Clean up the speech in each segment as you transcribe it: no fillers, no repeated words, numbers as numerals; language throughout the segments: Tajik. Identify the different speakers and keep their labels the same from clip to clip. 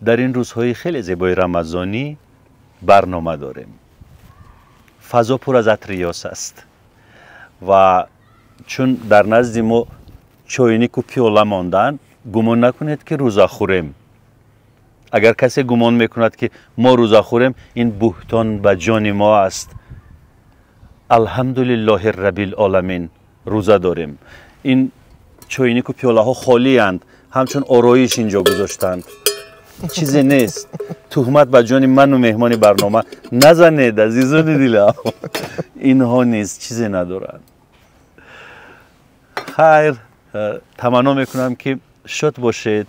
Speaker 1: در این روزهای خیلی زیبای رمضانی برنامه داریم. فضا پر از عطر یاس است و چون در نزد ما چاینک و پیاله ماندن، گمان نکنید که روزه خوریم. اگر کسی گمان میکند که ما روزه خوریم، این بهتان به جان ما است. الحمدلله رب العالمین روزه داریم. این چاینک و پیاله ها خالی اند، همچون آرایش اینجا گذاشتند. چیزی نیست. تهمت به جان من و مهمان برنامه نزنید عزیزان دلم. اینها نیست، چیزی ندارند. خیر، تمنا میکنم که شاد باشید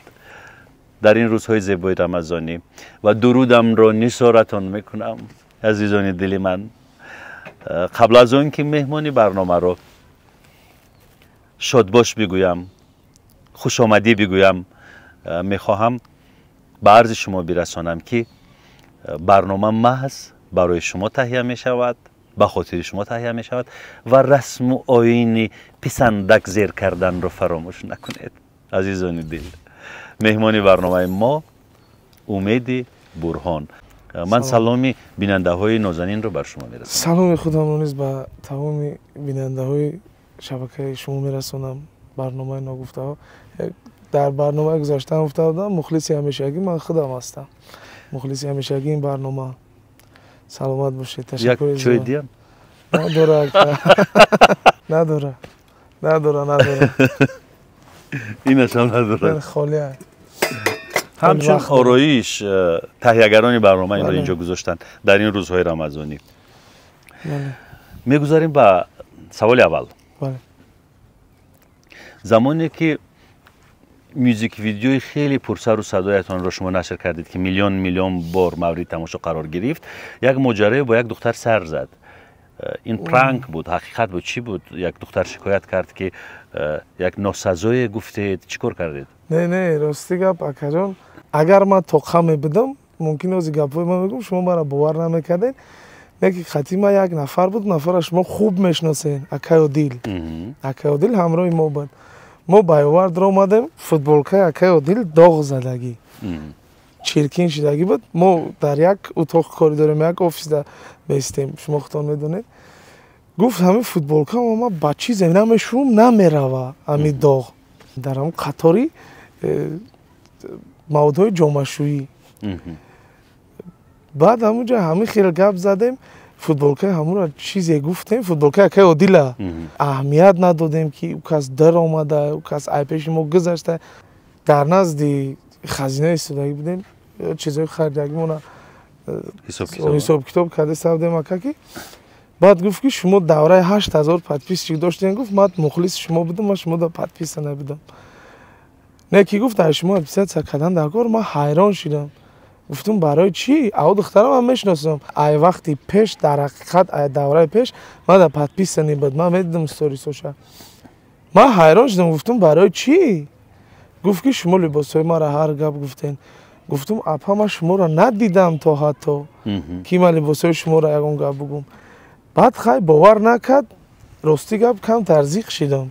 Speaker 1: در این روزهای زیبای رمضانی و درودم را نثارتان میکنم عزیزان دل من. قبل از آن که مهمانی برنامه رو شاد باش بگویم، خوش آمدی بگویم، میخواهم به عرض شما برسانم که برنامه محض برای شما تهیه می شود، به خاطر شما تهیه می شود و رسم و آیین پسندک زیر کردن رو فراموش نکنید عزیزان دل. مهمانی برنامه ما امید برهان. من سلامی بیننده های نازنین رو بر شما میرسونم.
Speaker 2: سلام خدامونیز به تمام بیننده های شبکه شما میرسونم. برنامه نگفته ها در برنامه گذاشتم افتاده بودم. مخلصی همیشگی من خودم هستم. مخلصی همیشگی این برنامه. سلامت باشید. تشکر.
Speaker 1: یک چای دیم؟
Speaker 2: نداره.
Speaker 1: اینش هم نداره.
Speaker 2: خالی.
Speaker 1: همچون آرایش تهیه‌گران برنامه این رو اینجا گذاشتن در این روزهای رمضانی. میگذاریم به سوال اول. زمانی که میوزیک ویدیوی خیلی پرسر و صدایتان را شما نشر کردید که میلیون بار مورد تماشا قرار گرفت، یک ماجرای با یک دختر سر زد. این پرانک بود، حقیقت بود، چی بود؟ یک دختر شکایت کرد که یک ناسزای گفتید، چیکار کردید؟
Speaker 2: نه راستی گپ اکا جان، اگر من توقع میبدم ممکن از گپای من بگم شما مرا باور نمیکردین. یکی خطی ما یک نفر بود، نفرش ما خوب میشناسین، اکا دل. اکا دل همراه ما بود. ما بایوارد را اومدیم، فوتبالکای اکا دل داغ زدگی، چرکین شدگی بود. ما در یک اتاق کاری داریم، یک آفیس در بیستیم، شما خودتان میدونید. گفت همین فوتبالکا ما با چیز نمیشوم نمیروه همین داغ. در هم قطاری موضوع جامعه شویی. بعد همونجا همین خیلی گپ زدیم، فوتبالکای همون را چیزی گفتیم، فوتبالکای اکای عادیله اهمیت ندادیم که او کس در آمده، او کس ای پیش ما گذشته. در نزد خزینه استودایی بودیم، چیزای خریدگی مونه حساب کتاب کرده سودیم اکا که بعد گفت که شما دوره 8000 پادپیس چی داشتین؟ گفت من مخلص شما بودم، من شما دا پادپیس نبودم. نه کی گفت در شما پادپیس کردن در کار. من حیران شدم، گفتم برای چی؟ او دخترم هم میشناسم. ای وقتی پیش در حقیقت ای دوره پیش من دا پادپیس نبود، من میدیدم استوری سوشال. من حیران شدم، گفتم برای چی؟ گفت که شما لباسای ما را هر گپ گفتین. گفتم اپا من شما را ندیدم تا حتی کی من لباسای شما را یگان گپ بگم. بعد خیلی باور نکرد، راستی گپ کم ترزیق شدم.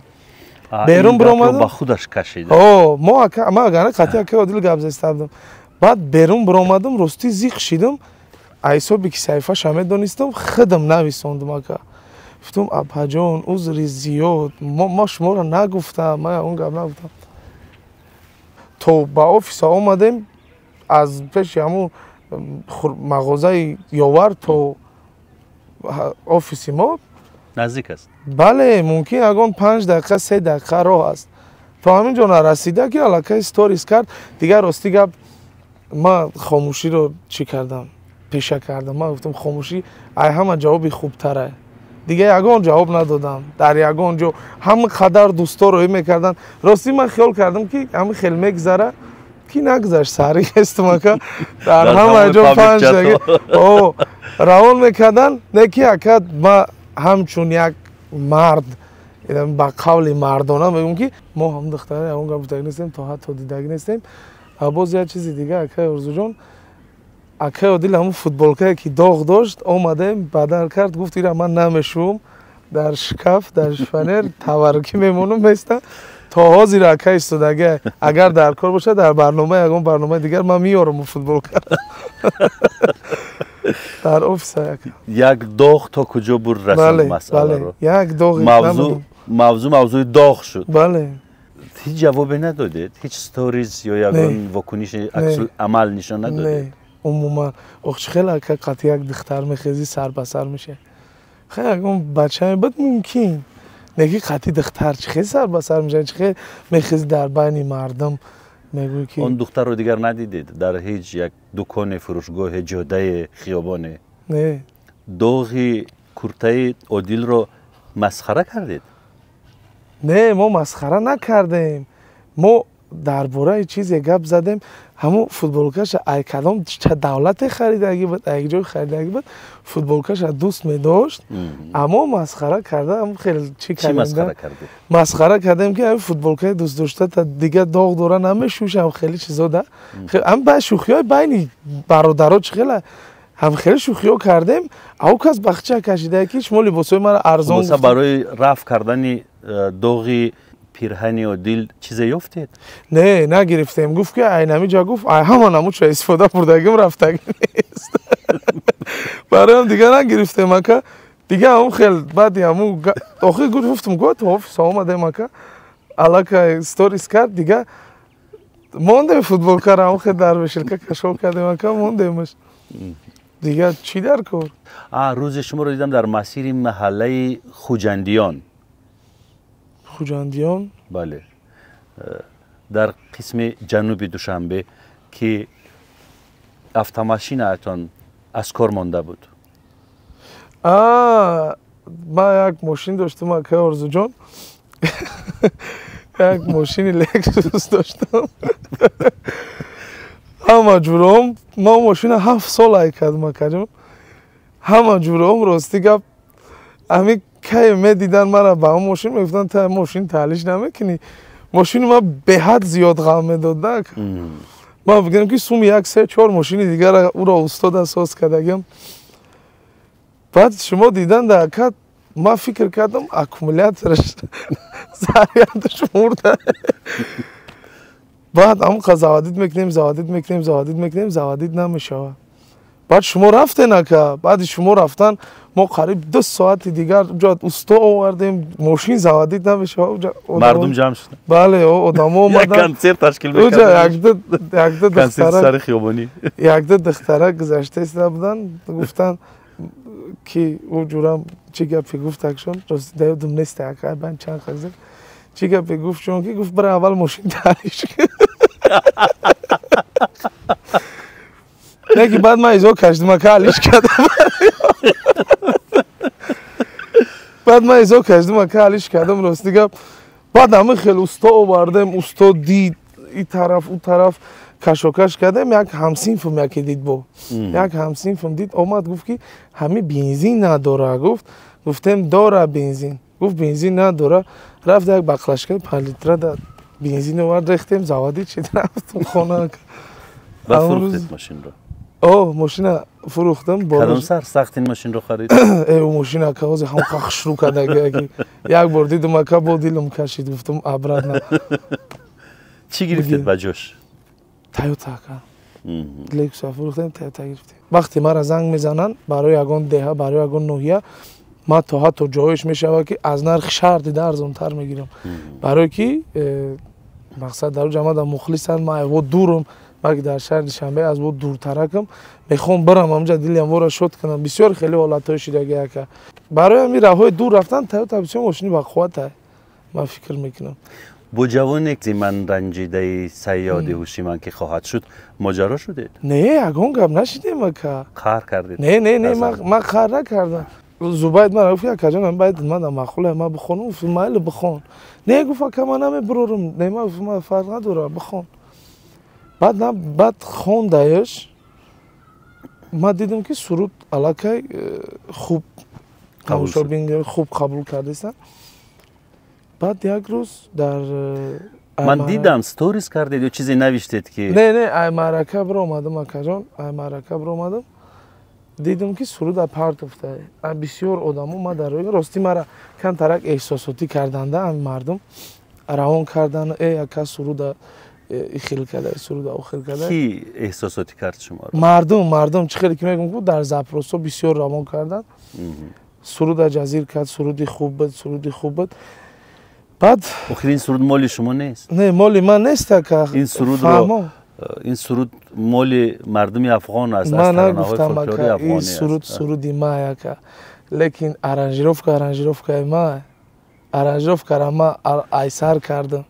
Speaker 2: بیرون برآمدم
Speaker 1: با خودش کشید.
Speaker 2: ما اگر قطعی اکا عادل گپ زدم. بعد بیرون برآمدم، راستی زیق شدم. حسابی که صحیفه شامل دانستم خودم نویساندم اکا. گفتم اپا جان عذر زیاد، ما شما را نگفتم، ما اون گپ نگفتم. تو با آفیس آمدیم، از پیش همون مغازه یاور تو آفیس ما
Speaker 1: نزدیک است.
Speaker 2: بله، ممکن اگه 5 دقیقه 3 دقیقه راه است. تا همین جا نرسیده که علاقه استوریز کرد. دیگر راستی گپ ما خاموشی رو چی کردم؟ پیشه کردم. ما گفتم خاموشی ای همه جوابی خوبتره. دیگه یگان جواب ندادم. در یگان جو همه قدر دوستا رو میکردن. راستی من خیال کردم که همه خیلی میگذره کی نگذشت سری استم که در همه جا 5 دقیقه روان میکردن. نکی اکد ما همچون یک مرد با قول مردانه میگم که ما هم دختره اون گفتگی نیستیم، تا حتی دیدگی نیستیم. باز یه چیزی دیگه اکای ارزو جان، اکای دل همون فوتبالکایی که داغ داشت آمدیم بدل کرد، گفت ایره من نمیشوم، در شکف در شفنر تورکی میمونم میسته. تا زیر اکه ایستاده اگر در کار باشه در برنامه یگان برنامه دیگر من میارم فوتبال کردم در آفیس
Speaker 1: یک داغ تا کجا بر رساند مسئله رو؟
Speaker 2: یک داغ
Speaker 1: موضوع داغ شد.
Speaker 2: بله.
Speaker 1: هیچ جوابی ندادید؟ هیچ ستوریز یا یگان واکنش عکس عمل نشان ندادید؟
Speaker 2: نه عموما خیلی که قطعی یک دختر میخیزی سر به سر میشه. خیلی اگه بچه بد ممکن نگی قطعی دختر چه سر به سر میشه، چه میخیزی در بین مردم میگوی که
Speaker 1: اون دختر رو دیگر ندیدید در هیچ یک دکان فروشگاه جاده خیابانه؟
Speaker 2: نه.
Speaker 1: داغی کرته عادل رو مسخره کردید؟
Speaker 2: نه ما مسخره نکردیم، ما درباره چیزی گپ زدیم. همون فوتبالکش ای کدام چه دولت خریدگی بود ای جای خریدگی بود فوتبالکش دوست می داشت اما مسخره کرده. هم خیلی چی
Speaker 1: مسخره کردید؟
Speaker 2: مسخره کردیم که فوتبالکش دوست داشته تا دیگه داغ دوره نمیشوشه. هم خیلی چیزا ده هم با شوخی های بین برادرها خیلی هم خیلی شوخی ها کردیم. او کس بخچه کشیده که شما لباسای من ارزان
Speaker 1: مثلا برای رفع کردن داغی پیرهنی و دل چیزی یافتید؟
Speaker 2: نه نگرفتیم. گفت که اینمی جا گفت همان همون چه استفاده بردگیم رفتگی نیست. برای هم دیگه نگرفتیم اکا دیگه همون خیلی بعدی همون آخی گفتم گفت آفیس آمدیم اکا علاقه استوریز کرد دیگه موندیم فوتبال کار همون خیلی در بشرکه کشو کردیم اکا موندیمش دیگه چی در کار؟
Speaker 1: روز شما رو دیدم در مسیر محله خوجندیان.
Speaker 2: خوجندیان؟
Speaker 1: بله در قسم جنوب دوشنبه که افت-ماشین اتان از کار مانده بود.
Speaker 2: من یک ماشین داشتم اکه آرزو جان یک ماشین لکسوس داشتم همه جورم ما ماشین 7 سال ای کردم اکه جان همه جورم راستی گپ همین که می دیدن من با اون ماشین میگفتن تا ماشین تعلیش نمیکنی. ماشین ما به حد زیاد غم میداد. ما بگم که سوم یک 3-4 ماشین دیگر او را استاد اساس کردم. بعد شما دیدن در حقیقت ما فکر کردم اکومولاتورش ضریاتش مرده. بعد هم زوادید میکنیم زوادید نمیشه. بعد شما رفتن که بعد شما رفتن ما قریب 2 ساعت دیگر اونجا استا آوردیم ماشین زوادید نمیشه.
Speaker 1: مردم جمع شدن.
Speaker 2: بله آدم اومدن
Speaker 1: یک کنسرت تشکیل می‌کردن.
Speaker 2: یک دو
Speaker 1: کنسرت سر خیابانی.
Speaker 2: یک دو دختره گذشته است بودن گفتن که او جورم چی گپی گفت اکشن راست دیدم نیست اکر من چند خزه چی گپی گفت چون که گفت برای اول ماشین تعریش نه که بعد من ایزا کشیدم که حلیش کردم بعد من ایزا کشیدم که حلیش کردم راستی گپ بعد همه خیلی استا آوردم استا دید این طرف اون طرف کشوکش کردم یک همسینفم یکی دید با یک همسینفم دید آمد گفت که همه بنزین نداره گفتم داره بنزین گفت بنزین نداره رفت یک بقلشکه 5 لیتره داد بنزین آورد ریختیم زوادی چی رفتم خانه
Speaker 1: و فروختید ماشین رو؟
Speaker 2: ماشین فروختم
Speaker 1: کدام سر سخت این ماشین رو خرید؟
Speaker 2: او ماشین که هم قخش رو کرده یک بار دیدم که با دیلم کشید گفتم ابرد نه
Speaker 1: چی گرفتید بجاش؟
Speaker 2: تایوتا که لکس فروختم تایوتا گرفتیم. وقتی مرا زنگ میزنن برای یگان دهه برای یگان نوحیه ما تا حتی جایش میشود که از نرخ شهر دیده ارزانتر میگیرم برای که مقصد در جماعت مخلصن ما و دورم ما که در شهر دوشنبه از بود دورترکم میخوام برم اونجا دلم ورا شد کنم بسیار خیلی حالتای شده که برای همین راههای دور رفتن تایوتا بسیار ماشین با قوت ما فکر میکنم.
Speaker 1: با جوان یک زمان رنجیده صیاد هوشیمند که خواهد شد ماجرا شدید؟
Speaker 2: نه یگان گپ نشیدیم که
Speaker 1: قهر کردید؟
Speaker 2: نه من قهر نکردم. زباید من گفت که جان من باید من مخوله ما بخونم و فیلم بخون نه گفت که من نمیبرم نه ما فرق نداره بخون بعد خوندهش ما دیدم که سرود علاقه خوب خوب قبول کردیستن. بعد یک روز در
Speaker 1: من دیدم ستوریز کردید یا چیزی نوشتید که
Speaker 2: نه ای معرکه برو اومدم اکجان ای معرکه برو اومدم دیدم که سرود پرت افته بسیار آدم ما در روی راستی مرا کم ترک احساساتی کردنده هم مردم равон кардан ака суруда ихил када суруда охил када
Speaker 1: ки эҳсосоти кард шуморо?
Speaker 2: мардум чӣ хеле ки мегӯм дар запросо бисёр равон кардан суруда ҷазир кард суруди хуб буд баъд
Speaker 1: охир ин суруд моли шумо нест?
Speaker 2: не моли ман нест ака
Speaker 1: ин суруд моли мардуми афғон аст, аз
Speaker 2: ман
Speaker 1: таронаҳои
Speaker 2: нагуфтам
Speaker 1: фолклори
Speaker 2: ака
Speaker 1: афғонӣ
Speaker 2: ин
Speaker 1: аст.
Speaker 2: суруди май ака лекин аранжировкаи май аранжировкара ма айсар кардам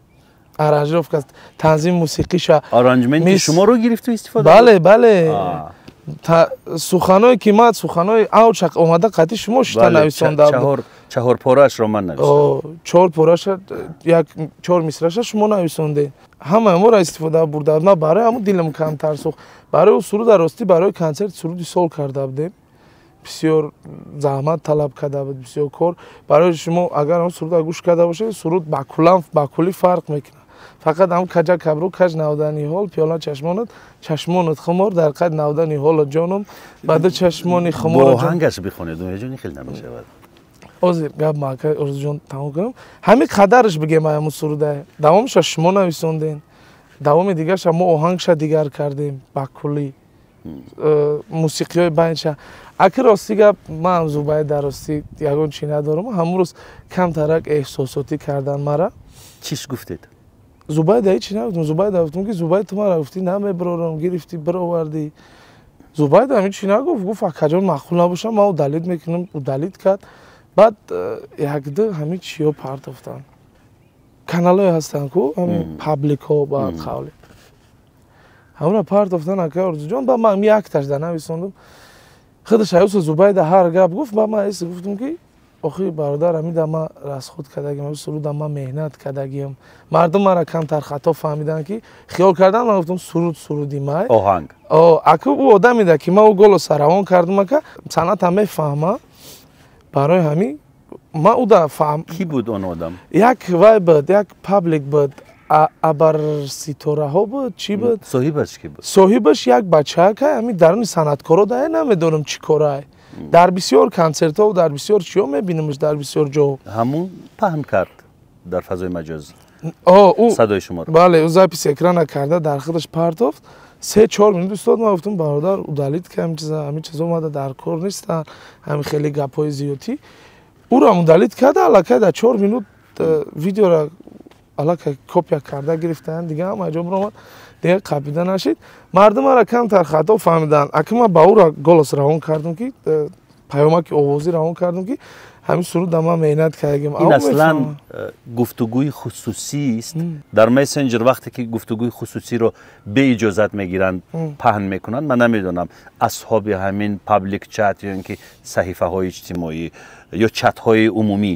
Speaker 2: аранжировка танзим мусиқиша
Speaker 1: аранҷменти шуморо гирифту истифода?
Speaker 2: бале суханое ки ман суханои авчак омада қатъи шумо шита нависонда буд
Speaker 1: чаҳорпораашро ман нависонда
Speaker 2: чорпораша як чор мисраша шумо нависонде ҳамаи моро истифода бурда ман барои ҳамун дилам камтар сӯхт барои ӯ суруда ростӣ барои консерт суруди сол карда будем бисёр заҳмат талаб карда буд бисёр кор барои шумо агар ҳам суруда гӯш карда бошед суруд ба куллӣ фарқ мекунад фақат ҳам каҷа кабру каҷ навдани ҳол пиёла чашмонат хумор дар қад навдани ҳола ҷоном баъду чашмони хумор
Speaker 1: бо оҳангаш бихонед умеҷон хел намешавад
Speaker 2: озир гап мака орзуҷон тамом кунам ҳамин қадараш бигем ҳамун суруда давомиша шумо нависондем давоми дигарша мо оҳангша дигар кардем ба куллӣ мусиқиҳои байнша аки рости гап ман зубайда ростӣ ягон чӣ надорам ҳамун рӯз камтарак эҳсосотӣ кардан мара
Speaker 1: чиш гуфтед?
Speaker 2: зубайда ҳечи нагуфтам зубайда гуфтам ки зубайда ту мара гуфтӣ намебарорам гирифтӣ бировардӣ зубайда ҳамин чӣ нагуфт гуфт акаҷон маъқул набошам ман удалид мекунам удалид кард баъд якду ҳамин чиҳо партофтанд каналҳое ҳастанд ку ҳамин пабликҳо ба қавле ҳамуна партофтанд ака орзуҷон ба ман якташ дар нависондам худаш аюса зубайда ҳар гап гуфт ба ман эси гуфтам ки охи бародар ҳамида ман расход кардагим суруда ман меҳнат кардагим мардум мара камтар хато фаҳмиданд ки хиёл кардан ман гуфтам суруди май
Speaker 1: оҳанг
Speaker 2: ака ӯ одамида ки ман ӯ голоса равон кардам ака санъатам мефаҳма барои ҳамин ман ӯ да фаҳм
Speaker 1: ки буд он одам?
Speaker 2: як вай буд як паблик буд абарситораҳо буд чӣ буд
Speaker 1: соҳибаш ки буд?
Speaker 2: соҳибаш як бачаака ҳамин даруни санъаткоро да намедонам чӣ корай дар бисёр консертҳо дар бисёр чиҳо мебинамаш дар бисёр ҷо
Speaker 1: ҳамун паҳн кард дар фазои маҷозӣ садои шуморо
Speaker 2: бале ӯ записи экрана карда дар худаш партофт 3-4 минут истод ман гуфтам бародар удалид ки ҳамин чизо омада дар кор нестанд ҳамин хеле гапҳои зиёдӣ ӯро удалид карда аллакай дар 4 минут видеора аллакай копия карда гирифтанд дигар ҳама ҷо биромад дигар қапида нашид мардум мара камтар хато фаҳмиданд аки ман ба ӯра голос равон кардам ки паёмаки овозӣ равон кардам ки ҳамин суруда ман меҳнат кардагим
Speaker 1: ин аслан гуфтугӯи хусусист дар мессенҷер вақте ки гуфтугӯи хусусиро беиҷозат мегиранд паҳн мекунанд ман намедонам асҳоби ҳамин паблик чат ё ин ки саҳифаҳои иҷтимоӣ ё чатҳои умумӣ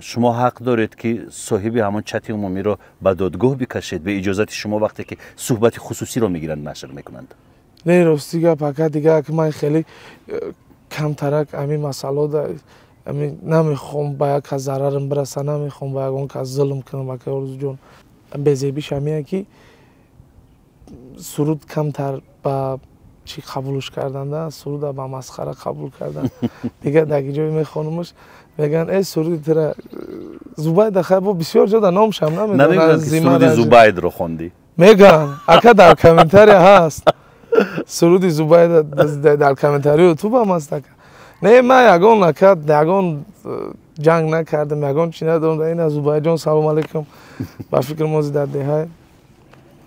Speaker 1: шумо ҳақ доред ки соҳиби ҳамон чати умумиро ба додгоҳ бикашед бе иҷозати шумо вақте ки суҳбати хусусиро мегиранд нашр мекунанд
Speaker 2: не рости гап ака дигар ки ман хеле камтарак ҳамин масъалода намехом ба як кас зарарам бираса намехом ба ягон кас зулм кунам ака орзуҷон безебиш ҳамина ки суруд камтар ба чӣ қабулш карданда суруда ба масхара қабул кардан дигар дар ҷои мехонамаш мегӯянд суруди тира зубайда хай бо бисёр ҷо дар номшам
Speaker 1: намегӯянд ки суруди зубайдро хондӣ
Speaker 2: мегӯянд ака дар комментария ҳаст суруди зубайда дар комментарио ютубам ҳаст ака не ман ягон ака ягон ҷанг накардам ягон чӣ надорам дар ина зубайҷон салом алейкум ба фикр мози дар деҳай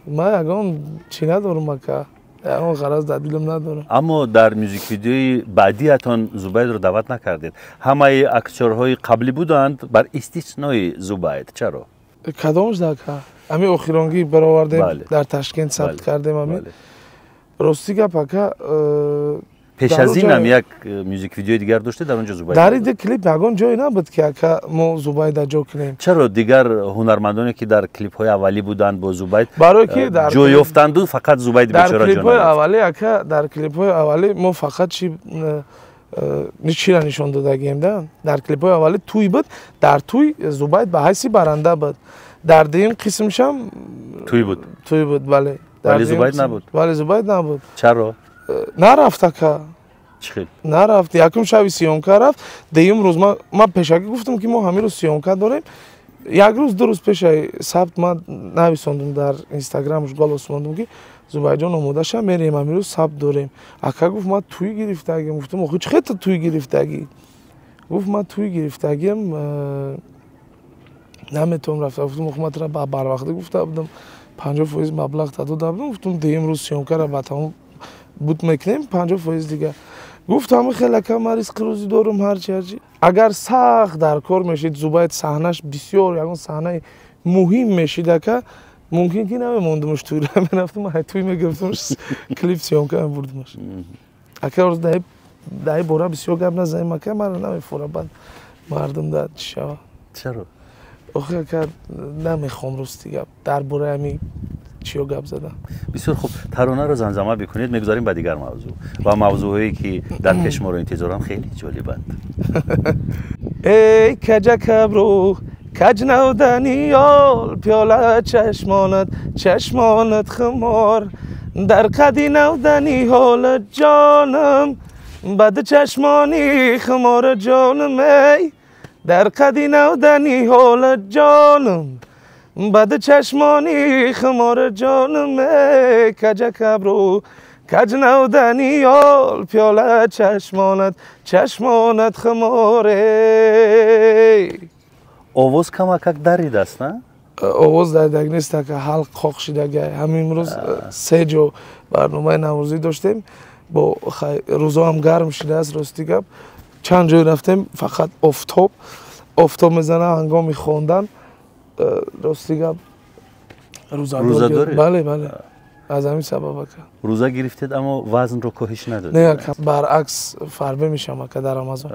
Speaker 2: ман ягон чӣ надорам ака ягон ғараз дар дилам надорам
Speaker 1: аммо дар мюзиквидеои баъдиатон зубайдро даъват накардед ҳамаи актёрҳои қаблӣ буданд бар истиснои зубайд чаро
Speaker 2: кадомаш дака ҳамин охиронгӣ баровардем дар ташкент сабт кардем ҳамин рости гап ака
Speaker 1: пеш аз инам як мюзиквидеои дигар доште дар он ҷо зубайда
Speaker 2: дар ин клип ягон ҷое набуд ки ака мо зубайда ҷо кунем
Speaker 1: чаро дигар ҳунармандоне ки дар клипҳои аввалӣ буданд бо зубайд
Speaker 2: барое ки
Speaker 1: ҷо ёфтанду фақат зубайди бечора ҷо
Speaker 2: клипҳои аввалӣ ака дар клипҳои аввалӣ мо фақат чиро нишон додагем да дар клипҳои аввалӣ туй буд дар туй зубайд ба ҳайси баранда буд дар дуюм қисмшам туй буд бале
Speaker 1: вале зубайд набуд
Speaker 2: вале зубайд набуд
Speaker 1: чаро
Speaker 2: нарафт ака
Speaker 1: чӣ хел
Speaker 2: нарафт якум шаби сиёмка рафт дуюм рӯз ман пешакӣ гуфтам ки мо ҳамин рӯз сиёмка дорем як рӯз ду рӯз пеши сабт ман нависондум дар инстаграмаш голос мондум ки зубайҷон омодаша мерем амирӯз сабт дорем. Ака гуфт ман туй гирифтагиам. Гуфтам охи чӣ хета туй гирифтагӣ? Гуфт ман туй гирифтагиам наметавонам рафта. Гуфтам охи ман тара барвақта гуфта будам 50% маблағ та дода будам. Гуфтам деюм рӯз сёмкара ба тамом буд мекунем 50% дига. Гуфтам хеле кам ризқи рӯзӣ дорам ҳарчи. Агар сахт дар кор мешид Зубайд саҳнаш бисёр ягон саҳнаи муҳим мешид ака мумкин ки намемондумаш туйра мерафтум туй мегирифтумаш клип сёмка мебурдумаш. Ака рӯз даи бора бисёр гап назанем ака маро намефора бад мардум да чӣ шава.
Speaker 1: чаро?
Speaker 2: охи ака намехом рости гап дар бораи ҳамин чиё гап зада.
Speaker 1: бисёр хуб, таронаро замзама бикунед, мегузарем ба дигар мавзӯъ ва мавзӯъҳое ки дар пеш моро интизоранд хеле ҷолибанд.
Speaker 2: ای کج کبرو کج نودنی یال پیاله چشمانت خمار در قدی نودنی حال جانم بد چشمانی خمار جانم ای در قدی نودنی حال جانم بد چشمانی خمار جانم ای کج کبرو کج نودنی یال پیاله چشمانت خماره.
Speaker 1: овоз камакак даридааст на?
Speaker 2: овоз даридаг нест ака ҳалқ хоқ шидаги ҳамин имрӯз се ҷо барномаи наврӯзӣ доштем бо рӯзоам гарм шидааст рости гап чанд ҷой рафтем фақат офтоб мезана ҳангоми хондан рости гап рӯзадор. бале бале аз ҳамин сабаб ака
Speaker 1: рӯза гирифтед аммо вазнро коҳиш надодед?
Speaker 2: не ака баръакс фарбе мешавам ака дар рамазон.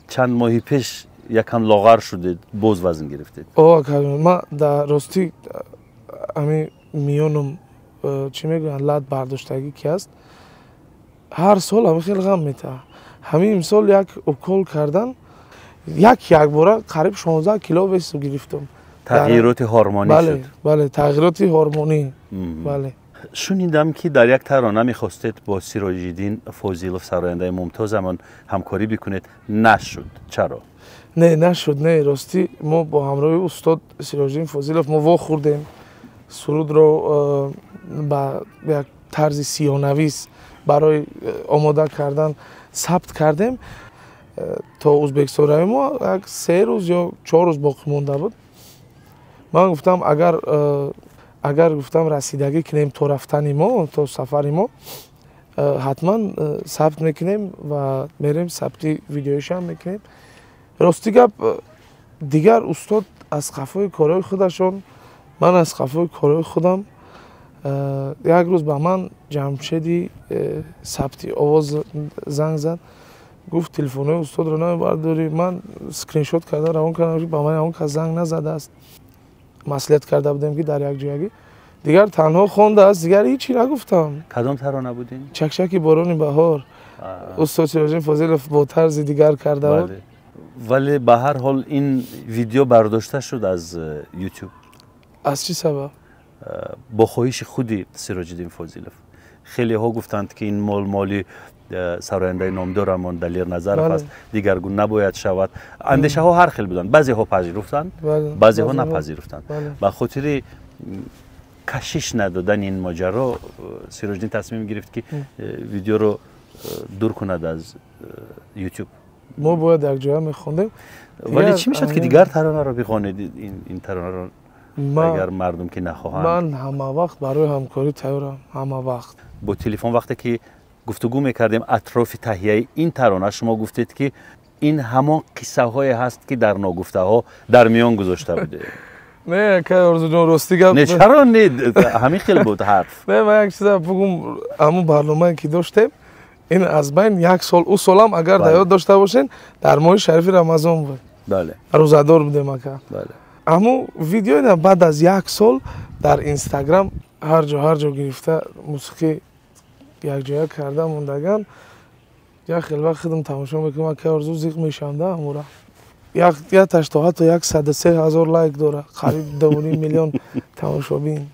Speaker 1: чанд моҳи пеш якам лоғар шудед боз вазн гирифтед?
Speaker 2: ака ман дар ростӣ ҳамин миёнам чӣ мегӯянд лад бардоштагӣ ки аст ҳар сол ҳамин хеле ғам метаҳад. ҳамин имсол як укол кардан як бора қариб 16 кило вес гирифтам.
Speaker 1: тағйироти ҳормонӣ шуд?
Speaker 2: бале тағйироти ҳормонӣ. бале
Speaker 1: шунидам ки дар як тарона мехостед бо Сироҷиддин Фозилов сарояндаи мумтозамон ҳамкорӣ бикунед, нашуд. чаро?
Speaker 2: не нашуд. не ростӣ мо бо ҳамроҳи устод Сироҷиддин Фозилов мо вохӯрдем сурудро ба як тарзи сиёнавис барои омода кардан сабт кардем. то ӯзбекистон равем мо як 3 рӯз ё 4 рӯз боқӣ монда буд. ман гуфтам агар гуфтам расидагӣ кунем то рафтани мо то сафари мо ҳатман сабт мекунем ва мерем сабти видеоишам мекунем. рости гап дигар устод аз қафои корои худашон ман аз қафои корои худам. як рӯз ба ман ҷамшеди сабти овоз занг зад гуфт телефонои устодро намебардорӣ. ман скриншот карда равон кардам ба ман ягон кас занг назадааст. маслиҳат карда будем ки дар якҷоягӣ дигар танҳо хондааст дигар ҳичи нагуфтам.
Speaker 1: кадом тарона будин?
Speaker 2: чакчаки борони баҳор. устод Сироҷиддин Фозилов бо тарзи дигар карда буд.
Speaker 1: вале ба ҳар ҳол ин видео бардошта шуд аз ютуб.
Speaker 2: аз чӣ сабаб?
Speaker 1: бо хоҳиши худи Сироҷиддин Фозилов. хелеҳо гуфтанд ки ин моли сарояндаи номдорамон Далер Назаров аст, дигаргун набояд шавад. андешаҳо ҳар хел буданд. баъзеҳо пазируфтанд, баъзеҳо напазируфтанд. ба хотири кашиш надодани ин моҷаро Сироҷиддин тасмим гирифт ки видеоро дур кунад аз ютуб.
Speaker 2: мо бояд якҷоя мехондем.
Speaker 1: вале чӣ мешад ки дигар таронаро бихонед? ин таронаро агар мардум ки нахоҳанд?
Speaker 2: ман ҳама вақт барои ҳамкорӣ тайёрам. ҳама вақт
Speaker 1: бо телефон вақте ки гуфтугӯ мекардем атрофи таҳияи ин тарона шумо гуфтед ки ин ҳамон қиссаҳое ҳаст ки дар ногуфтаҳо дар миён гузошта будед.
Speaker 2: не ака орзуҷон рости гап
Speaker 1: не чаро не ҳамин хел буд ҳарф.
Speaker 2: не ман як чиза бугум ҳамун барномае ки доштем ин аз байн як сол ӯ солам агар дар ёд дошта бошен дар моҳи шарифи рамазон буд. бале рӯзадор будем ака. бале аммо видеои баъд аз як сол дар инстаграм ҳар ҷо гирифта мусиқӣ якҷоя карда мондаган. як хел вақт худам тамошо мекунам ака орзу зиқ мешавам да ҳамура. яташ то ҳатто 103,000 лайк дора, қариб 2.5 миллион тамошобин.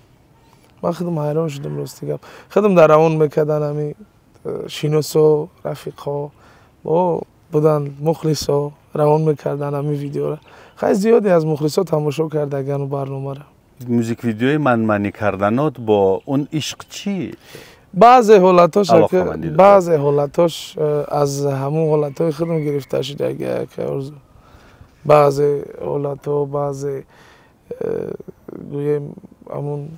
Speaker 2: ман худам ҳайрон шудам рости гап. худам дар равон мекардан ҳами шиносо рафиқҳо бо буданд мухлисо равон мекардан ҳамин видеоро. خیلی زیادی از مخلصات تماشا کردگان برنامه را.
Speaker 1: موزیک ویدیوی منمنی کردنات با اون عشق چی؟
Speaker 2: بعضی حالتاش از همون حالتای خودم گرفته شده که ارزو. بعضی حالتا بعضی گویم همون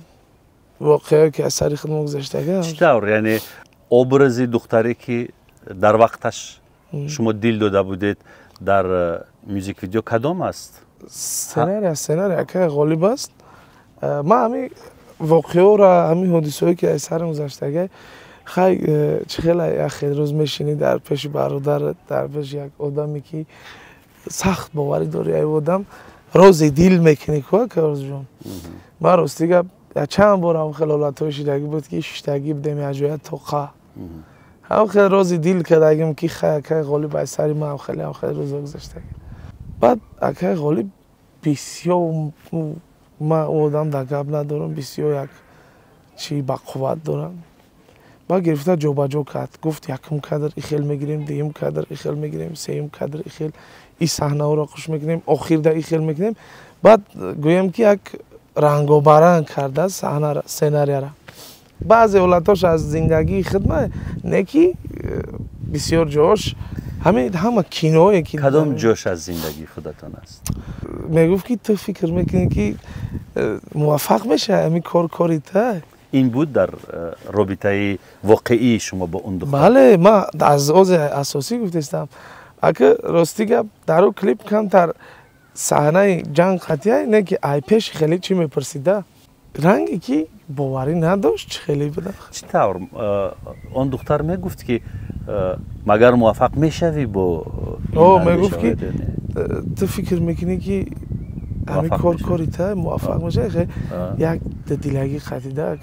Speaker 2: واقعی که از سری خودم گذشته.
Speaker 1: چطور؟ یعنی ابرز دختری که در وقتش شما دل داده بودید در موزیک ویدیو کدام است؟
Speaker 2: سناریو که غالب است. ما همین واقعی را همین حادثه‌ای که از سرم گذشته خیلی روز میشینی در پیش برادر در پیش یک آدمی که سخت باوری داری ای آدم روز دل میکنی که روز جون ما راستی چند بار هم خیلی حالتهای شدگی بود که شدگی بدیم اجویت توقع هم خیلی روز دل کردگیم که خیلی غالب از سری ما هم خیلی روز گذشته بعد اکه غالب بسیار ما آدم در گپ ندارم بسیار یک چی با قوت دارم با گرفته جو با جو کرد گفت یکم کدر ایخیل میگیریم دیم کدر ایخیل میگیریم سیم کدر ایخیل این صحنه را خوش میکنیم آخر در ایخیل میکنیم بعد گویم که یک رنگ و برنگ کرده صحنه را سناریو را بعضی حالتاش از زندگی خدمت نکی بسیار جوش همه کینویی که
Speaker 1: کدام جوش از زندگی خودتان است؟
Speaker 2: میگفت که تو فکر میکنی که موفق میشه همین کاری تا
Speaker 1: این بود در رابطه واقعی شما با اون دختر؟
Speaker 2: بله ما از اساسی گفتم اگه راستی گپ در اون کلیپ کم تر صحنه جنگ خطیه نه که ای پیش خیلی چی میپرسیده رنگی که باوری نداشت خیلی بده.
Speaker 1: چطور اون دختر میگفت که مگر موفق میشوی با
Speaker 2: میگفت که تو فکر میکنی که همین کاری تا موفق میشه خیلی یک دلگی خطیده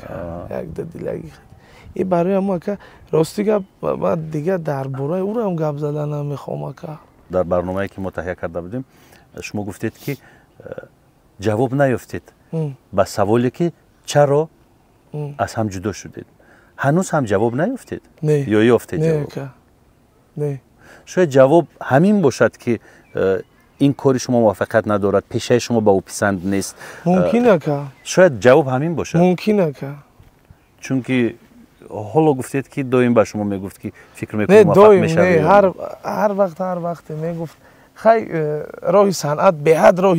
Speaker 2: یک دلگی این برای ما که راستی که ما دیگه درباره او رو هم گپ زدن نمیخوام که
Speaker 1: در برنامه‌ای که ما تهیه کرده بودیم شما گفتید که جواب نیافتید با سوالی که چرا از هم جدا شدید هنوز هم جواب نیافتید یا یافتید جواب
Speaker 2: نه
Speaker 1: شاید جواب همین باشد که این کاری شما موافقت ندارد پیشه شما با او پسند نیست
Speaker 2: ممکنه که
Speaker 1: شاید جواب همین باشد
Speaker 2: ممکنه که
Speaker 1: چون که حالا گفتید که دائم با شما میگفت که فکر میکنید موفق میشوید
Speaker 2: هر وقت میگفت خیلی راه صنعت به حد راه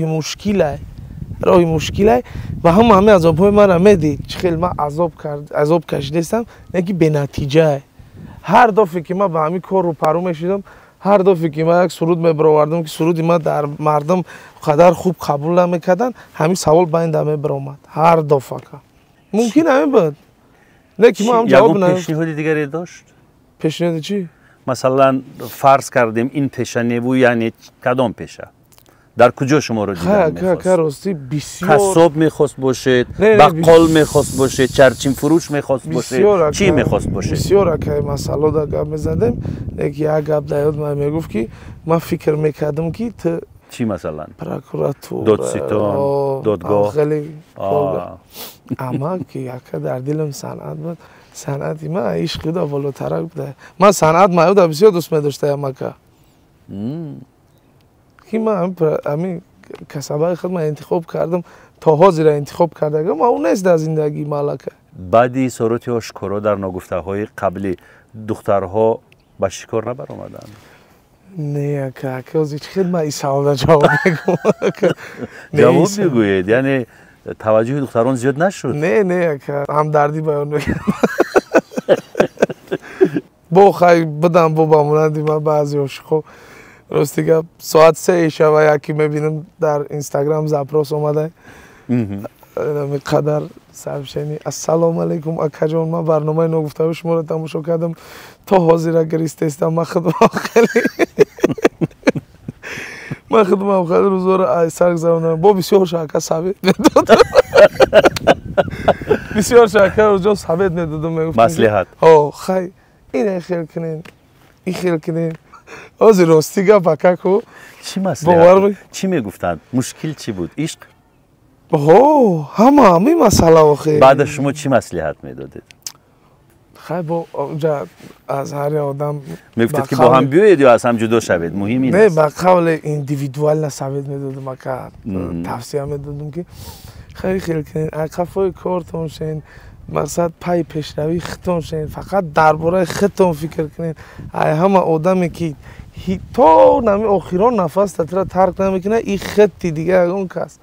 Speaker 2: مشکله و همه عذاب‌های من میدید خیلی من عذاب کشیدم نه که به نتیجه هر دفعه که من به همین کار رو پرو میشیدم هر دفعه که من یک سرود میبروردم که سرودی من در مردم قدر خوب قبول نمیکردن همین سوال بین میبرامد هر دفعه که ممکن همین بود نه که ما هم جواب ندیم.
Speaker 1: پیشنهاد دیگری داشت؟
Speaker 2: پیشنهاد چی؟
Speaker 1: مثلا فرض کردیم این پیشه نیبو یعنی کدام پیشه؟ در کجا شما رو دیدن میخواست؟
Speaker 2: راستی بسیار
Speaker 1: قصاب میخواست باشید، بقال میخواست باشید، چرچین فروش میخواست باشید، چی میخواست باشید؟
Speaker 2: بسیار که مسئله در گپ میزدیم یکی یک گپ در من میگفت که من فکر میکردم که
Speaker 1: چی مثلا؟
Speaker 2: پروکوراتور
Speaker 1: دادستان دادگاه
Speaker 2: خیلی اما که یک در دلم صنعت بود صنعتی من عشق دا بالاتر بوده من صنعت ما بسیار دوست می‌داشتم اما که من همین کسبه خود من انتخاب کردم تا حاضر انتخاب کردم ما اون نیست در زندگی مالکه
Speaker 1: بعدی صورت آشکارا در نگفته‌های قبلی دخترها با شکار نبر آمدن
Speaker 2: نه که از هیچ خیلی من این سوال جواب میگم
Speaker 1: جواب میگوید یعنی توجه دختران زیاد نشد
Speaker 2: نه که هم دردی بیان میگم با خیلی بدم با بموندی من بعضی عاشقا راستی که ساعت 3 شب یکی میبینم در اینستاگرام زپروس اومده قدر سرشنی السلام علیکم اکا جان من برنامه نگفته شما رو تماشا کردم تا حاضر اگر استم من خدمت خیلی من خدمت خیلی روزا سر گذروندم با بسیار شکر ثابت میدادم بسیار شکر روزا ثابت میدادم
Speaker 1: مصلحت
Speaker 2: خیلی این خیلی کنین این خیلی کنین از راستی گپ کو
Speaker 1: چی مسئله چی میگفتند مشکل چی بود عشق
Speaker 2: همین مسئله آخه
Speaker 1: بعد شما چی مصلحت میدادید
Speaker 2: خیلی با اونجا از هر آدم
Speaker 1: میگفتید که با هم بیایید یا از هم جدا شوید؟ مهم این است.
Speaker 2: نه با قول ایندیویدوال نسوید میدادم که توصیه میدادم که خیلی کنین عقفای کارتون شین، مقصد پای پیشروی خودتون شین، فقط درباره خودتون فکر کنین. همه آدمی که تا نمی آخران نفس تطور ترک نمیکنه این خطی دیگه اون کس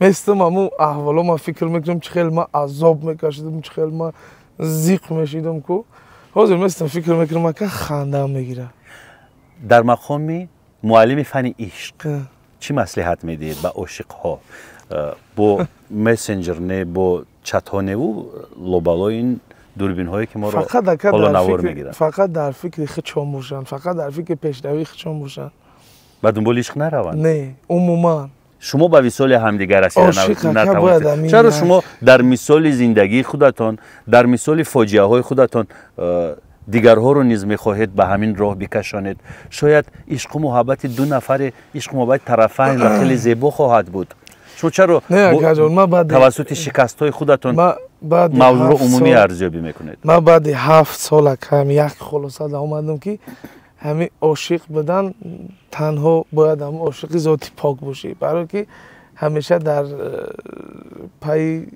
Speaker 2: مثل ما احوالا ما فکر میکنم چه خیلی ما عذاب میکشیدم، چه خیلی ما زیق میشیدم که حاضر مثل فکر میکنم که خنده میگیره.
Speaker 1: در مقام معلم فن عشق چی مصلحت میدید به عاشق ها؟ با مسنجر نه با چت ها نه و لوبالو این دوربین هایی که ما رو حالا نوار میگیرن؟
Speaker 2: فقط در فکر خودشون باشن، فقط در فکر پیشروی خودشون باشن و
Speaker 1: دنبال عشق نروند.
Speaker 2: نه عموما
Speaker 1: شما به وصال همدیگر نتوانید. چرا شما در مثال زندگی خودتان، در مثال فاجعه های خودتان دیگرها رو نیز میخواهید به همین راه بکشانید؟ شاید عشق و محبت دو نفر، عشق و محبت طرفین خیلی زیبا خواهد بود. شما چرا توسط شکست های خودتان موضوع رو عمومی ارزیابی میکنید؟
Speaker 2: من بعد 7 سال هم یک خلاصه در اومدم که همین عاشق بدن تنها باید هم عاشق ذاتی پاک باشی، برای که همیشه در پای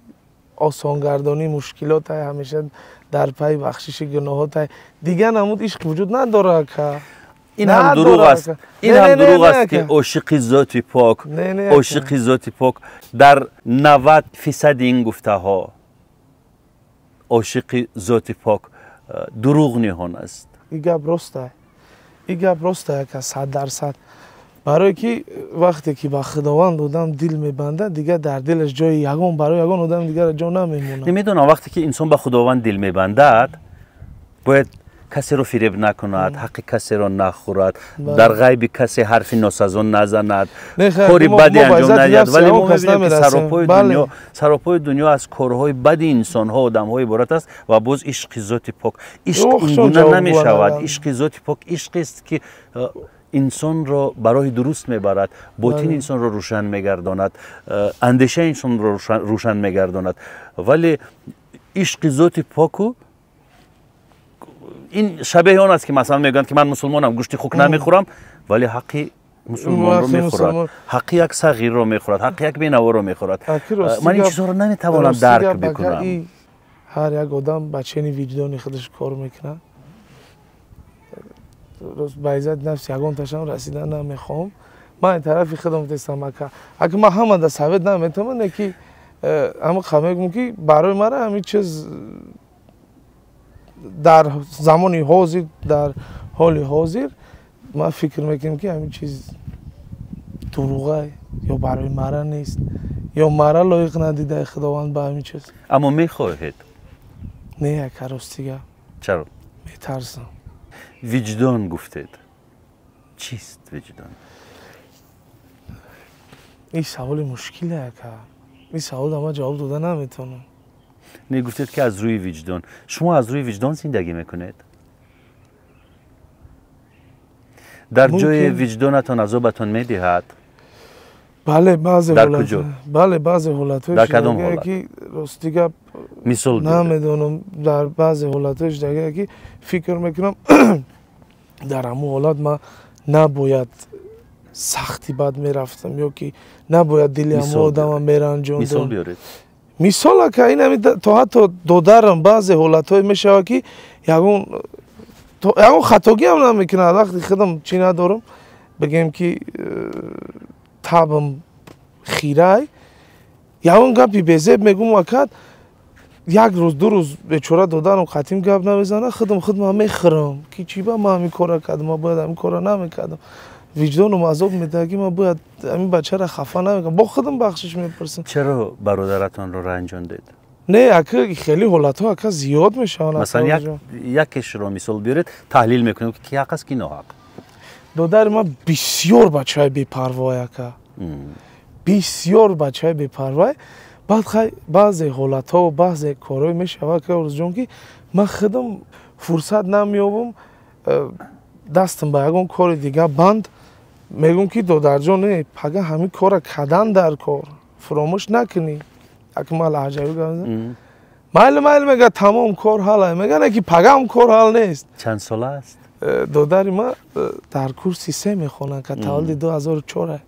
Speaker 2: آسانگردانی مشکلات های، همیشه در پای بخشش گناهات های دیگه نمود عشق وجود نداره که
Speaker 1: این هم دروغ است. این هم دروغ است که عاشق ذاتی پاک، عاشق ذاتی پاک در 90% این گفته ها عاشق ذاتی پاک دروغ نهان است.
Speaker 2: این گپ راسته، این گپ راسته که 100%. برای که وقتی که با خداوند آدم دل میبنده دیگه در دلش جای یگان برای یگان آدم دیگه جا نمیمونه.
Speaker 1: نمیدونم وقتی که انسان با خداوند دل میبندد باید کسی رو فریب نکند، حق کسی رو نخورد، در غیب کسی حرفی ناسزا نزند، کاری بدی انجام ندهد. ولی ما میبینیم که سراپای دنیا از کارهای بدی انسان ها آدم های عبارت است و باز عشق ذات پاک. عشق اینگونه نمی شود. عشق ذات پاک عشق است که انسان را برای درست میبرد، باطن انسان را روشن میگرداند، اندیشه انسان را روشن میگرداند. ولی عشق ذات پاکو این شبیه اون است که مثلا میگن که من مسلمانم گوشت خوک نمیخورم ولی حقی مسلمان رو میخورد، حقی یک صغیر رو میخورد، حقی یک بینوا رو میخورد. من این چیزا رو نمیتوانم درک بکنم.
Speaker 2: هر یک آدم بچه وجدانی خودش کار میکنه. به عزت نفس یگان تاشم رسیدن نمیخوام. من این طرفی خودم تستم اگه من هم دست ثابت نمیتونم که اما خمیگم که برای مرا همین چیز در زمانی حاضر، در حال حاضر ما فکر میکنم که همین چیز دروغه یا برای مرا نیست یا مرا لایق ندیده خداوند به همین چیز.
Speaker 1: اما میخواهید؟
Speaker 2: نه یک راستی.
Speaker 1: چرا؟
Speaker 2: میترسم.
Speaker 1: وجدان گفتید. چیست وجدان؟
Speaker 2: این سوال مشکله که این سوال ما جواب داده نمیتونم.
Speaker 1: نه گفتید که از روی وجدان. شما از روی وجدان زندگی میکنید؟ در جای وجدانتان عذابتان میدهد؟
Speaker 2: بله بعضی حالت. بله بعضی حالتش.
Speaker 1: در کدام حالت؟
Speaker 2: که راستی گپ
Speaker 1: مثال
Speaker 2: نمیدونم. در بعضی حالتش دیگه که فکر میکنم در همون حالت ما نباید سختی بد میرفتم یا که نباید دلی همون آدم میرنجوندم.
Speaker 1: مثال بیارید.
Speaker 2: مثال که این همی تا حتی دودرم بعضی حالتهای میشه که یگون خطاگی هم نمیکنه. وقتی خودم چی ندارم بگم که تابم خیره یگون گپی بزیب میگم وقت یک روز دو روز بیچاره دودرم خطیم گپ نمیزنه خودم هم میخرم که چی با ما همین کارا کردم، ما باید همین کارا نمیکردم. وجدانم عذاب میده که ما باید همین بچه را خفه نمیکنم. با خودم بخشش میپرسم
Speaker 1: چرا برادرتان رو رنجاندید؟
Speaker 2: نه اگه خیلی حالت ها زیاد میشن.
Speaker 1: مثلا یکش رو مثال بیارید تحلیل میکنیم که حق است کی ناحق.
Speaker 2: دادر ما بسیار بچه بی‌پروا که بسیار بچه بی‌پروا. بعد بعضی حالت ها و بعضی کارهای میشه که روز جون که من خودم فرصت نمیابم دستم به یکون کار دیگه بند میگم که دادر جان پگه همین کار کردن در کار فراموش نکنی. اگه ما لحجه بگم майл мега тамом кор ҳала мегане ки пагам кор ҳал нест.
Speaker 1: چند ساله است؟
Speaker 2: додари ма дар курси 3 мехонад ки таваллуди 2004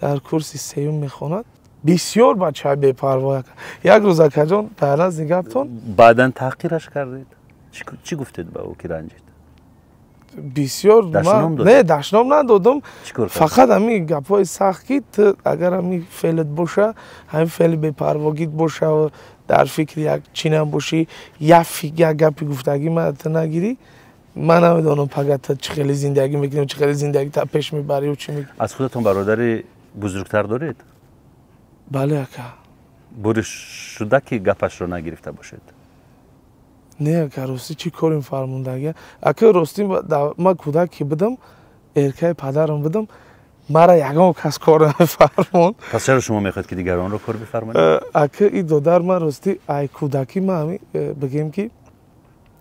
Speaker 2: дар курси 3 мехонад. бисёр бачаи бепарво. як рӯз акаҷон паяназ нигаптон
Speaker 1: بعداً تحقیرش کردید؟ چی گفتید به او که رنجید؟
Speaker 2: بسیار نه دشنام ندادم فقط همین گپای سخت که اگر همین فعلت باشه همین فعل بپرواگیت باشه و در فکر یک چینم باشی یک گپی گفتگی مدت نگیری من نمیدونم فقط چه خیلی زندگی میکنیم چه خیلی زندگی تا پیش میبری و چی میکنی.
Speaker 1: از خودتون برادر بزرگتر دارید؟
Speaker 2: بله اکا.
Speaker 1: بوری شده که گپش رو نگرفته باشید؟
Speaker 2: نه اکا راستی چی کاریم فرموندگی اکا راستی من کودکی بودم ارکای پدرم بودم مرا یگان کس کار نمیفرموند.
Speaker 1: پس چرا شما میخواید که دیگران رو کار بفرمایید؟
Speaker 2: اکا این دادر من راستی ای کودکی من همی بگیم که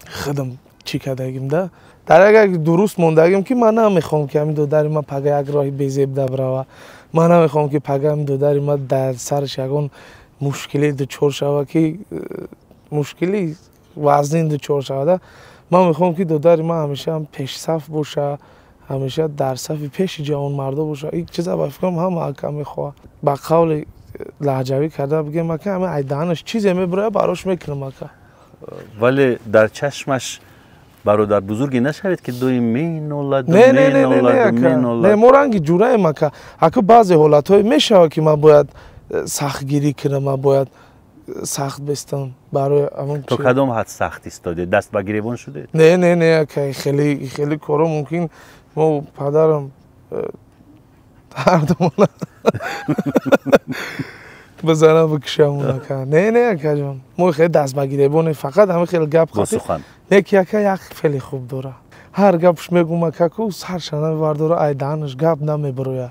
Speaker 2: خودم چی کردگیم ده در اگر درست موندگیم که من نمیخوام که همین دادر من پگه یک راهی بزیب دبره من نمیخوام که پگه همین دادر من در سرش یگان مشکلی دچار شوه که مشکلی وزن دچار شده من میخوام که دادر من همیشه هم پیش صف باشه همیشه در صف پیش جوان مردا باشه یک چیزا با فکرم هم اکا میخواه با قول لهجوی کرده بگم اکا همه ایدانش چیزی میبره براش میکنم اکا
Speaker 1: ولی در چشمش برادر بزرگی نشوید که دوی مینولد
Speaker 2: نه مورنگی جوره مکا اکا بعضی حالتهای میشه که من باید سخت گیری کنم من باید سخت بستم برای همون
Speaker 1: تو کدام حد سخت استادی دست به گریبان شده؟
Speaker 2: نه اکا خیلی کارا ممکن ما پدرم هر دومون بزنم بکشم اونکا نه اکا جان ما خیلی دست به گریبان فقط همه خیلی گپ خواهد نه که اکا یک خیلی خوب داره هر گپش میگم اکا که سرش نمیبرداره ای دهنش گپ نمیبرویه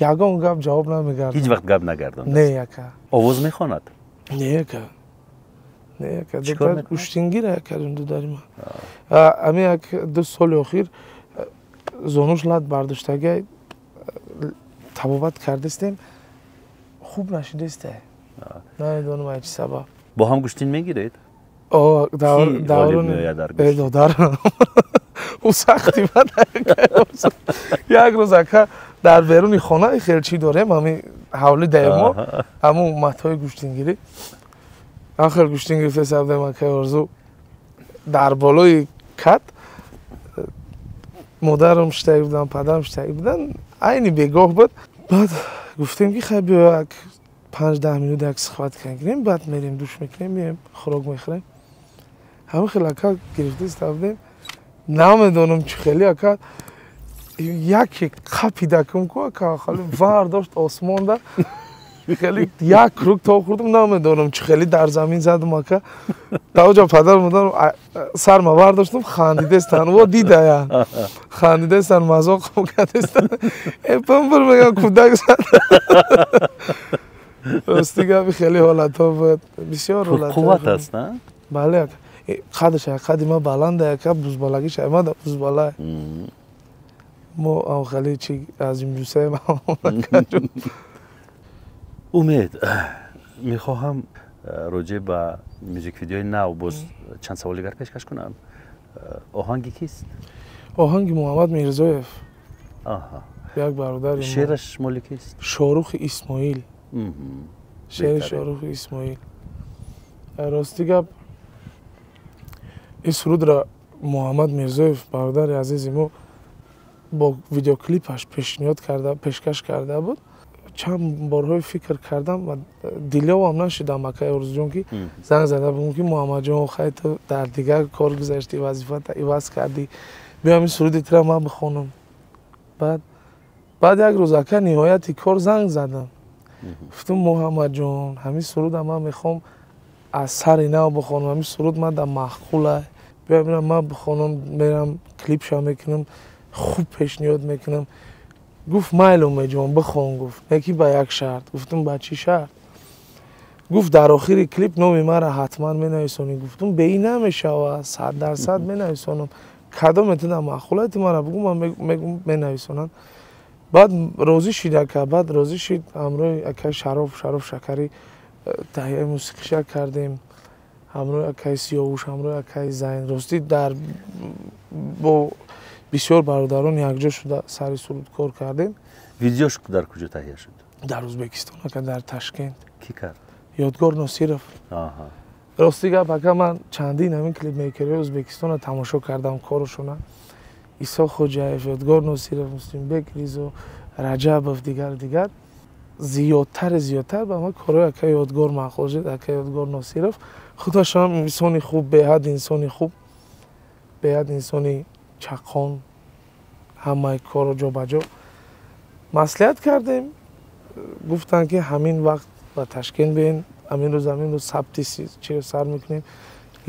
Speaker 2: یگان گپ جواب نمیگرد
Speaker 1: هیچ وقت گپ نگرداند؟
Speaker 2: نه اکا
Speaker 1: آواز میخواند؟
Speaker 2: نه اکا دکتر گوشتینگیره اکا جان داریم همین یک 2 سال اخیر زانوش لد برداشتگی طبابت کردستیم خوب نشدسته نمیدونم ای چی سبب
Speaker 1: با هم گوشتین میگیرید؟
Speaker 2: دارم او سختی من یک روز اکا در بیرونی خانه خیلچی داریم همین حولی دیما همون متای گوشتینگیری آخر گوشتین گرفته سبدیم اکا ارزو در بالای کت مادرم شتایی بودن پدرم شتایی بودن اینی بگاه بود بعد گفتیم که خیلی بیا 5-10 مینوت یک صحبت کنیم بعد میریم دوش میکنیم میریم خوراک میخوریم همه خیلی اکا گرفته استفدیم نمیدونم چی خیلی اکا یکی قپی دکم که اکا خیلی ورداشت آسمان ده خیلی یک کروک تا خوردم نمیدونم چی خیلی در زمین زدم اکا تا جا پدر مادرم سر ما ورداشتم خندیده استن و دیده یا خندیده استن مزاق کرده استن پمبر میگن کودک زد راستی گفتی خیلی حالت ها بود بسیار حالت ها
Speaker 1: قوت است نه؟
Speaker 2: بله قدش قدی ما بلنده که بزبالگیش ما در بزباله ما خیلی چی از این دوسته ما
Speaker 1: امید میخواهم راجع به موزیک ویدیوی نو باز چند سوال دیگر پیشکش کنم آهنگی کیست؟
Speaker 2: آهنگ محمد میرزایف
Speaker 1: آها
Speaker 2: یک برادر
Speaker 1: شعرش مال کیست؟
Speaker 2: شاروخ اسماعیل شعر شاروخ اسماعیل راستی گپ این سرود را محمد میرزایف برادر عزیز ما با ویدیو کلیپش پیشکش کرده بود چند بارهای فکر کردم و دیلو هم نشدم اکای ارز جون که زنگ زده بگم که محمد جان خیلی تو در دیگر کار گذاشتی وظیفه تا عوض کردی بیا همین سرودی را من بخونم بعد یک روز اکا نهایت کار زنگ زدم گفتم محمد جان همین سرود من میخوام از سر اینا بخونم همین سرود من در مخخوله بیا ببینم من بخونم میرم کلیپشو میکنم خوب پیشنهاد میکنم گفت معلومه جان بخون گفت یکی با یک شرط گفتم با چی شرط گفت در آخر کلیپ نام مرا حتما مینویسونی گفتم به این نمیشه 100% مینویسونم کدام اتنا مخولت مرا بگو من مینویسونم بعد روزی شد که بعد روزی شد همراه اکا شرف شکری تهیه موسیقی کردیم ҳамроҳи акаи Сиёвуш, ҳамроҳи акаи Зайн ростӣ дар бо бисёр бародарон якҷо шуда сари суруд кор кардем.
Speaker 1: видеош дар куҷо таҳия шуд?
Speaker 2: Дар Ӯзбекистон ака, дар Ташкент.
Speaker 1: Ки кард?
Speaker 2: Ёдгор Носиров. Ростӣ гап ака, ман чандин ҳамин клипмейкерҳои Ӯзбекистонро тамошо кардам корашона. Исо Хоҷаев, Ёдгор Носиров, Муслимбек Ризо, Раҷабов, дигар зиёдтар ба ман корои акаи Ёдгор маъқул шуд, акаи Ёдгор Носиров. Худашам инсони хуб, беҳад инсони хуб, беҳад инсони чақон, ҳамаи корро ҷобаҷо. Маслиҳат кардем, гуфтанд ки ҳамин вақт ба Ташкент биен, амин рӯз сабти чиро сар мекунем,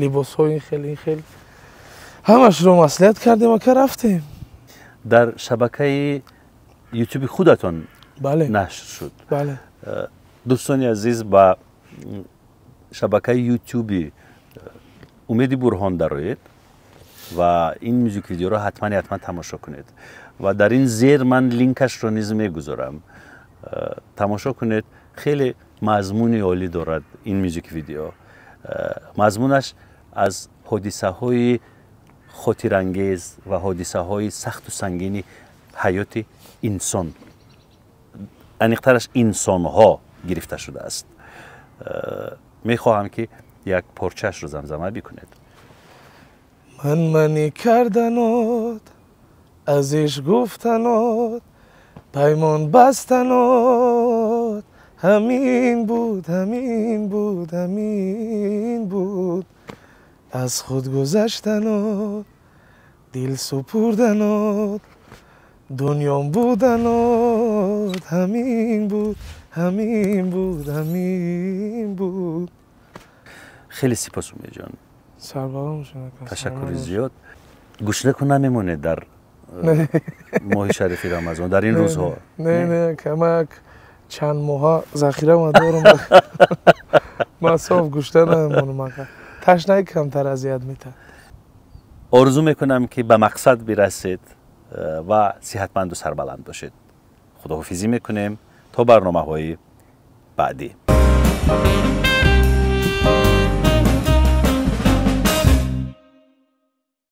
Speaker 2: либосҳои ин хел ҳамашро маслиҳат кардем, ака рафтем.
Speaker 1: дар шабакаи ютуби худатон нашр шуд.
Speaker 2: Бале.
Speaker 1: дӯстони азиз, ба шабакаи ютуби Умеди Бурҳон дароед ва ин мюзик видеоро ҳатман тамошо кунед. ва дар ин зер ман линкашро низ мегузорам. тамошо кунед, хеле мазмуни олӣ дорад ин мюзик видео. мазмунаш аз ҳодисаҳои хотирангез ва ҳодисаҳои сахту сангини ҳаёти инсон, аниқтараш инсонҳо гирифта шудааст. мехоҳам ки як порчаашро замзама бикунед.
Speaker 2: мани карданот, аз ишқ гуфтанот, паймон бастанот, ҳамин буд, аз худ гузаштанот, дил супурданот, дунём буданот, ҳамин буд.
Speaker 1: хеле сипос Умедҷон.
Speaker 2: Сарбалом шуд.
Speaker 1: ташаккури зиёд. гӯшнаку намемонед дар моҳи шарифи Рамазон, дар ин рӯзҳо?
Speaker 2: Не, камак чанд моҳа захирама дорам. ман соф гӯшта намемонам ака. ташнаи камтар азият метавад.
Speaker 1: орзу мекунам ки ба мақсад бирасед ва сиҳатманду сарбаланд бошед. худоҳофизӣ мекунем то барномаҳои баъдӣ.